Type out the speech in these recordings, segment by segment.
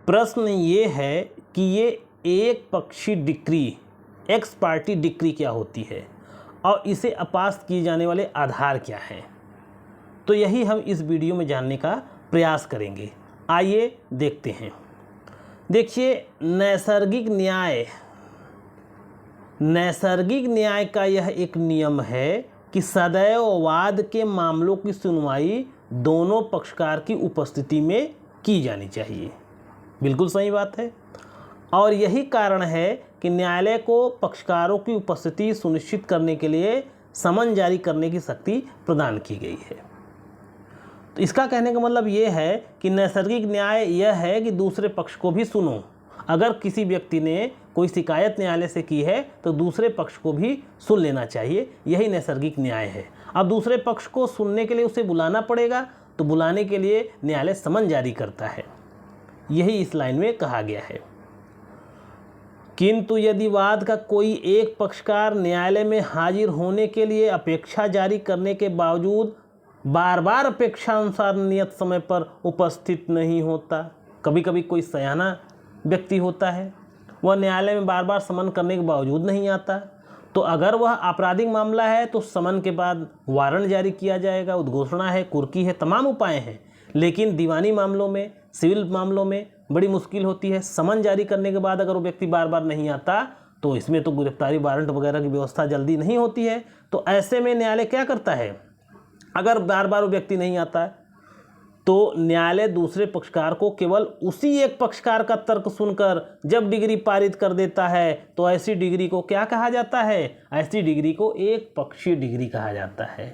प्रश्न ये है कि ये एक पक्षी डिक्री, एक्स पार्टी डिक्री क्या होती है और इसे अपास्त किए जाने वाले आधार क्या हैं। तो यही हम इस वीडियो में जानने का प्रयास करेंगे। आइए देखते हैं। देखिए, नैसर्गिक न्याय का यह एक नियम है कि सदैव वाद के मामलों की सुनवाई दोनों पक्षकार की उपस्थिति में की जानी चाहिए। बिल्कुल सही बात है। और यही कारण है कि न्यायालय को पक्षकारों की उपस्थिति सुनिश्चित करने के लिए समन जारी करने की शक्ति प्रदान की गई है। तो इसका कहने का मतलब ये है कि नैसर्गिक न्याय यह है कि दूसरे पक्ष को भी सुनो। अगर किसी व्यक्ति ने कोई शिकायत न्यायालय से की है तो दूसरे पक्ष को भी सुन लेना चाहिए, यही नैसर्गिक न्याय है। अब दूसरे पक्ष को सुनने के लिए उसे बुलाना पड़ेगा, तो बुलाने के लिए न्यायालय समन जारी करता है, यही इस लाइन में कहा गया है। किंतु यदि वाद का कोई एक पक्षकार न्यायालय में हाजिर होने के लिए अपेक्षा जारी करने के बावजूद बार बार अपेक्षानुसार नियत समय पर उपस्थित नहीं होता, कभी कभी कोई सयाना व्यक्ति होता है, वह न्यायालय में बार बार समन करने के बावजूद नहीं आता, तो अगर वह आपराधिक मामला है तो समन के बाद वारंट जारी किया जाएगा, उद्घोषणा है, कुर्की है, तमाम उपाय हैं। लेकिन दीवानी मामलों में, सिविल मामलों में बड़ी मुश्किल होती है। समन जारी करने के बाद अगर वो व्यक्ति बार बार नहीं आता तो इसमें तो गिरफ्तारी वारंट वगैरह की व्यवस्था जल्दी नहीं होती है। तो ऐसे में न्यायालय क्या करता है, अगर बार बार वो व्यक्ति नहीं आता तो न्यायालय दूसरे पक्षकार को केवल उसी एक पक्षकार का तर्क सुनकर जब डिग्री पारित कर देता है, तो ऐसी डिग्री को क्या कहा जाता है, ऐसी डिग्री को एक पक्षीय डिग्री कहा जाता है।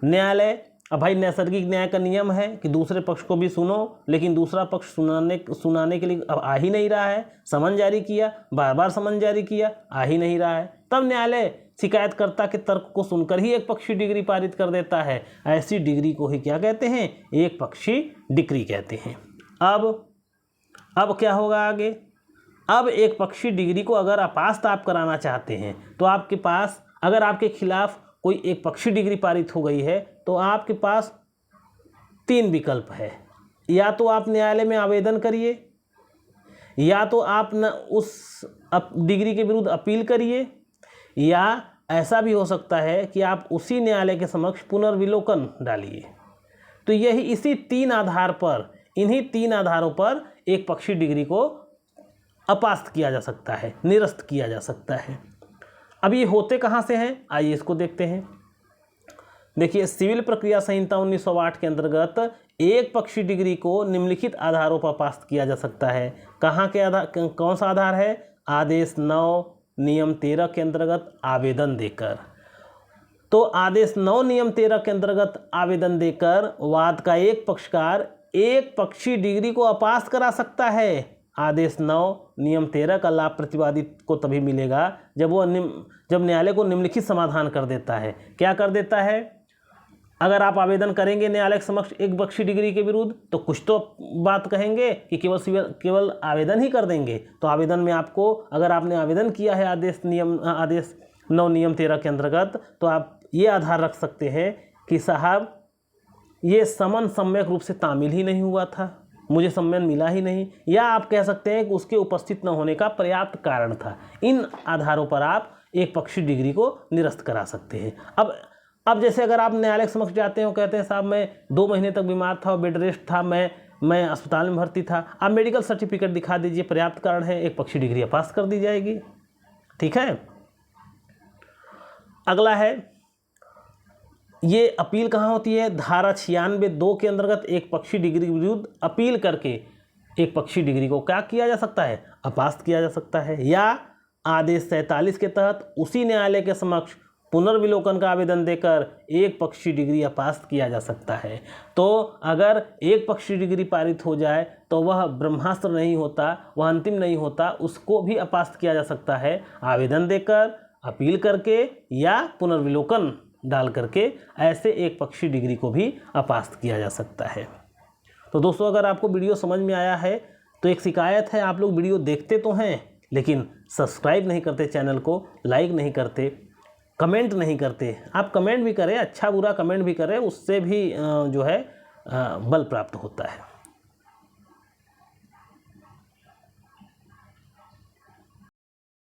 न्यायालय, अब भाई नैसर्गिक न्याय का नियम है कि दूसरे पक्ष को भी सुनो, लेकिन दूसरा पक्ष सुनाने के लिए अब आ ही नहीं रहा है, समन जारी किया, बार बार समन जारी किया, आ ही नहीं रहा है, तब न्यायालय शिकायतकर्ता के तर्क को सुनकर ही एक पक्षी डिग्री पारित कर देता है। ऐसी डिग्री को ही क्या कहते हैं, एक पक्षी डिग्री कहते हैं। अब क्या होगा आगे, अब एक पक्षी डिग्री को अगर अपास्त आप कराना चाहते हैं तो आपके पास, अगर आपके खिलाफ कोई एक पक्षी डिग्री पारित हो गई है तो आपके पास 3 विकल्प है। या तो आप न्यायालय में आवेदन करिए, या तो आप उस डिग्री के विरुद्ध अपील करिए, या ऐसा भी हो सकता है कि आप उसी न्यायालय के समक्ष पुनर्विलोकन डालिए। तो यही इसी 3 आधार पर, इन्हीं 3 आधारों पर एक पक्षी डिग्री को अपास्त किया जा सकता है, निरस्त किया जा सकता है। अब ये होते कहाँ से हैं, आइए इसको देखते हैं। देखिए, सिविल प्रक्रिया संहिता 1908 के अंतर्गत एक पक्षी डिग्री को निम्नलिखित आधारों पर अपास्त किया जा सकता है। कहाँ के आधार, कौन सा आधार है, आदेश 9 नियम 13 के अंतर्गत आवेदन देकर। तो आदेश 9 नियम 13 के अंतर्गत आवेदन देकर वाद का एक पक्षकार एक पक्षी डिग्री को अपास्त करा सकता है। आदेश 9 नियम 13 का लाभ प्रतिवादी को तभी मिलेगा जब न्यायालय को निम्नलिखित समाधान कर देता है। क्या कर देता है, अगर आप आवेदन करेंगे न्यायालय के समक्ष एक पक्षी डिग्री के विरुद्ध तो कुछ तो बात कहेंगे कि केवल आवेदन ही कर देंगे। तो आवेदन में आपको, अगर आपने आवेदन किया है आदेश 9 नियम 13 के अंतर्गत, तो आप ये आधार रख सकते हैं कि साहब ये समन सम्यक रूप से तामील ही नहीं हुआ था, मुझे सम्मान मिला ही नहीं, या आप कह सकते हैं कि उसके उपस्थित न होने का पर्याप्त कारण था। इन आधारों पर आप एक पक्षी डिग्री को निरस्त करा सकते हैं। अब जैसे अगर आप न्यायालय के समक्ष जाते हो, कहते हैं साहब मैं 2 महीने तक बीमार था और बेड रेस्ट था, मैं अस्पताल में भर्ती था, आप मेडिकल सर्टिफिकेट दिखा दीजिए, पर्याप्त कारण है, एक पक्षी डिग्री पास कर दी जाएगी। ठीक है। अगला है, ये अपील कहाँ होती है, धारा 96(2) के अंतर्गत एक पक्षी डिग्री के विरुद्ध अपील करके एक पक्षी डिग्री को क्या किया जा सकता है, अपास्त किया जा सकता है। या आदेश 47 के तहत उसी न्यायालय के समक्ष पुनर्विलोकन का आवेदन देकर एक पक्षी डिग्री अपास्त किया जा सकता है। तो अगर एक पक्षी डिग्री पारित हो जाए तो वह ब्रह्मास्त्र नहीं होता, वह अंतिम नहीं होता, उसको भी अपास्त किया जा सकता है आवेदन देकर, अपील करके या पुनर्विलोकन डाल करके। ऐसे एक पक्षी डिग्री को भी अपास्त किया जा सकता है। तो दोस्तों, अगर आपको वीडियो समझ में आया है तो एक शिकायत है, आप लोग वीडियो देखते तो हैं लेकिन सब्सक्राइब नहीं करते, चैनल को लाइक नहीं करते, कमेंट नहीं करते। आप कमेंट भी करें, अच्छा बुरा कमेंट भी करें, उससे भी जो है बल प्राप्त होता है।